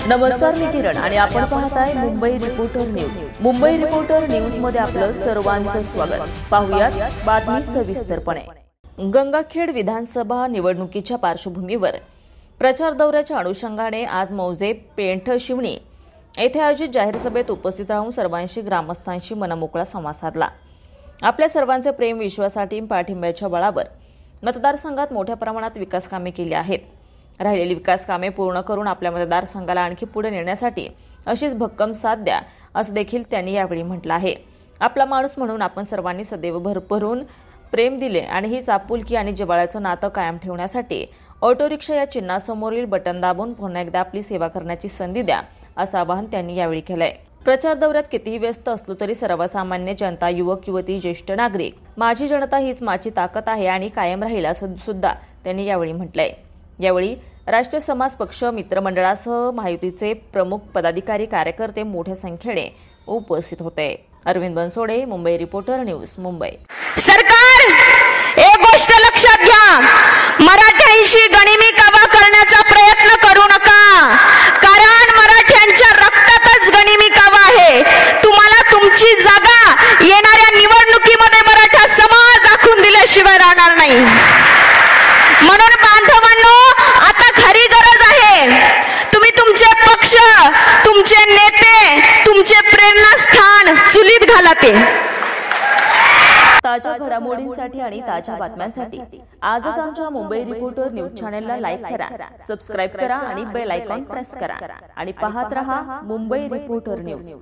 नमस्कार, मी किरण आणि आपण पाहताय Mumbai reporter news. Mumbai reporter news मध्ये आपलं सर्वांचं स्वागत. पाहुयात बातमी सविस्तरपणे. गंगाखेड विधानसभा निवडणुकीच्या पार्श्वभूमीवर प्रचार दौऱ्याच्या अनुषंगाने आज मौजे, पेंठ, शिवणी येथे आयोजित जाहीर सभेत उपस्थित राहून सर्वांशी ग्रामस्थांशी मनमोकळा संवाद साधला. आपल्या सर्वांचे प्रेम, विश्वासासाठी पाठिंब्याच्या बळावर मतदारसंघात मोठ्या प्रमाणात विकास कामे केली आहेत. राहिलेली विकास कामे पूर्ण करून आपल्या मतदारसंघाला आणखी पुढे नेण्यासाठी अशीच भक्कम साथ द्या, असं देखील त्यांनी यावेळी म्हटलं आहे. आपला माणूस म्हणून आपण सर्वांनी सदैव भरभरून प्रेम दिले आणि ही आपुलकी आणि जिव्हाळ्याचं नातं कायम ठेवण्यासाठी ऑटो रिक्षा या चिन्हासमोरील बटन दाबून पुन्हा एकदा आपली सेवा करण्याची संधी द्या, असं आवाहन त्यांनी यावेळी केलंय. प्रचार दौऱ्यात कितीही व्यस्त असलो तरी सर्वसामान्य जनता, युवक, युवती, ज्येष्ठ नागरिक, माझी जनता हीच माझी ताकद आहे आणि कायम राहील, असं सुद्धा त्यांनी यावेळी म्हटलंय. यावेळी राष्ट्रीय समाज पक्ष मित्रमंडळासह महायुतीचे प्रमुख पदाधिकारी, कार्यकर्ते मोठ्या संख्येने उपस्थित होते. Arvind Bansode, Mumbai reporter news, Mumbai. सरकार, एक गोष्ट लक्षात घ्या, मराठ्यांशी गनिमी कावा करण्याचा प्रयत्न करू नका, कारण मराठ्यांच्या रक्तातच गनिमी कावा आहे. तुम्हाला तुमची जागा येणाऱ्या निवडणुकीमध्ये मराठा समाज दाखवून दिल्याशिवाय राहणार नाही. म्हणून बांधवांनो, आता खरी गरज आहे तुम्ही तुमचे पक्ष, तुमचे नेते, तुमचे प्रेरणास्थान चुलीत घाला. ते ताज्या घडामोडींसाठी आणि ताज्या बातम्यांसाठी आजच आमच्या मुंबई रिपोर्टर न्यूज चॅनलला लाईक करा, सबस्क्राईब करा आणि बेल आयकॉन प्रेस करा आणि पाहत रहा मुंबई रिपोर्टर न्यूज.